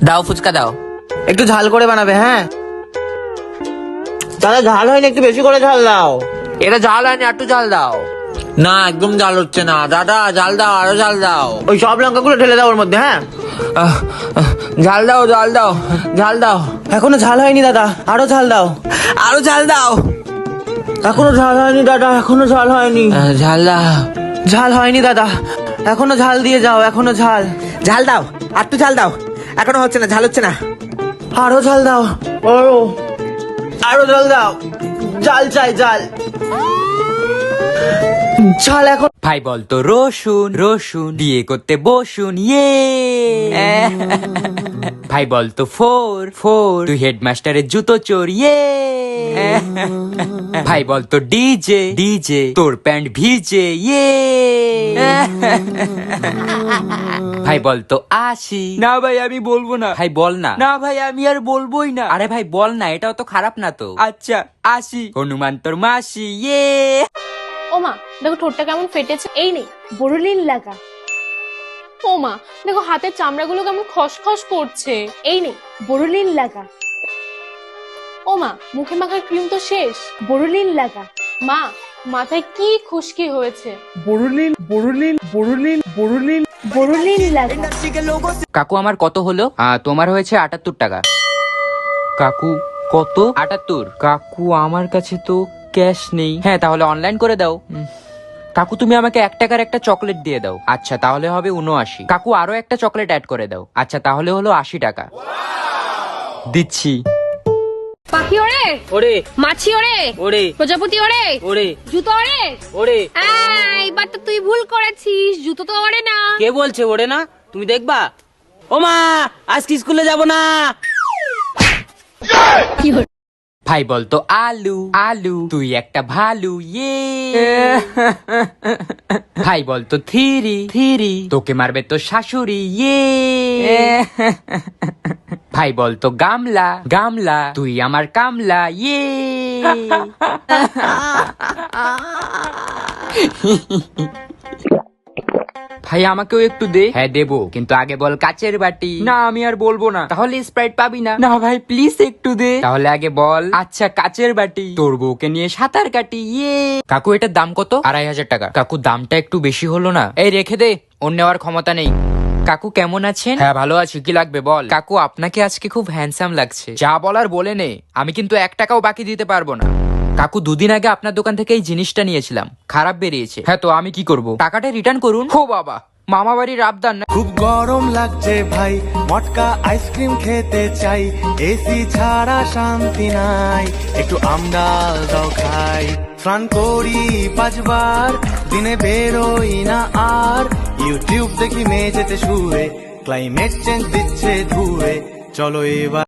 দাও ফুচকা দাও। একটু ঝাল করে বানাবে। হ্যাঁ দাদা, ঝাল হয়নি, একটু বেশি করে ঝাল দাও। এটা ঝাল হয়নি, একটু ঝাল দাও। না একদম ঝাল হচ্ছে না দাদা, ঝাল দাও, আরো ঝাল দাও। ওই সব লঙ্কাগুলো ঢেলে দাও ওর মধ্যে। হ্যাঁ ঝাল দাও, ঝাল দাও, ঝাল দাও। এখনো ঝাল হয়নি দাদা, আরো ঝাল দাও। আরো ঝাল দাও। এখনো ঝাল হয়নি দাদা, এখনো ঝাল হয়নি। ঝাল দাও। ঝাল হয়নি দাদা, এখনো ঝাল দিয়ে যাও, এখনো ঝাল। ঝাল দাও, আর একটু ঝাল দাও। এখনো হচ্ছে না, ঝাল হচ্ছে না। আরো ঝাল দাও। আরো আরো ঝাল দাও। ঝাল চাই, ঝাল। ঝাল এখন। ভাই বলতো রসুন রসুন বিয়ে করতে বসুন ইয়ে। ভাই বলতো ফোর ফোর তুই হেডমাস্টারের জুতো চোর ইয়ে। ভাই বলতো ডিজে ডিজে তোর প্যান্ট ভিজে ইয়ে। ভাই বলতো আশি। না ভাই আমি বলবো না। ভাই বল না। না ভাই আমি আর বলবোই না। আরে ভাই বল না, এটাও তো খারাপ না তো। আচ্ছা আশি হনুমান তোর মাসি ইয়ে। ও মা দেখো ঠোঁটটা কেমন ফেটেছে। এই নেই বোরোলিন লাগা। ও মা দেখো হাতের চামড়াগুলো কেমন খসখস করছে। এই নেই বোরোলিন লাগা। ও মা মুখে মাখার ক্রিম তো শেষ, বোরোলিন লাগা। মা মাথায় কি খুশকি হয়েছে, বোরোলিন বোরোলিন বোরোলিন বোরোলিন বোরোলিন লাগা। কাকু আমার কত হলো? তোমার হয়েছে 78 টাকা। কাকু কত? 78। কাকু আমার কাছে তো ক্যাশ নেই। হ্যাঁ তাহলে অনলাইন করে দাও। কাকু তুমি আমাকে 1 টাকার একটা চকলেট দিয়ে দাও। আচ্ছা তাহলে হবে 79। কাকু আরো একটা চকলেট অ্যাড করে দাও। আচ্ছা তাহলে হলো 80 টাকা। দিচ্ছি। পাখি ওরে ওরে মাছি ওরে ওরে প্রজাপতি ওরে ওরে জুতো ওরে। ওরে এইবার তো তুই ভুল করেছিস, জুতো তো ওরে না। কে বলছে ওরে না? তুমি দেখবা। ও মা আজকে স্কুলে যাব না। ভাই বলতো আলু আলু তুই একটা ভালু ইয়ে। ভাই বলতো থিরি থিরি তোকে মারবে তো শাশুড়ি ইয়ে। ভাই বলতো গামলা গামলা তুই আমার কামলা ইয়ে। ভাই আমাকেও একটু দে। হ্যাঁ দেবো, কিন্তু আগে বল কাচের বাটি। না আমি আর বলবো না। তাহলে স্প্রাইট পাবি না। না ভাই প্লিজ একটু দে। তাহলে আগে বল আচ্ছা কাচের বাটি। তোর বউকে নিয়ে সাঁতার কাটি ইয়ে। কাকু এটার দাম কত? 2500 টাকা। কাকু দামটা একটু বেশি হলো না? এই রেখে দে, ওর নেওয়ার ক্ষমতা নেই। কাকু কেমন আছেন? হ্যাঁ ভালো আছি, কি লাগবে বল। কাকু আপনাকে আজকে খুব হ্যান্ডসাম লাগছে। যা বলার বলে নে, আমি কিন্তু 1 টাকাও বাকি দিতে পারবো না। কাকু 2 দিন আগে আপনার দোকান থেকে এই জিনিসটা নিয়েছিলাম, খারাপ বেরিয়েছে। হ্যাঁ তো আমি কি করব? টাকাটা রিটার্ন করুন। ও বাবা, মামা বাড়ির আবদার না। খুব গরম লাগছে ভাই, মটকা আইসক্রিম খেতে চাই, এসি ছাড়া শান্তি নাই, একটু আমডাল দাও খাই। স্নান করি 5 বার, দিনে বেরোই না আর, ইউটিউব দেখি মেঝেতে শুয়ে, ক্লাইমেট চেঞ্জ দিচ্ছে ধুয়ে, চলো এবার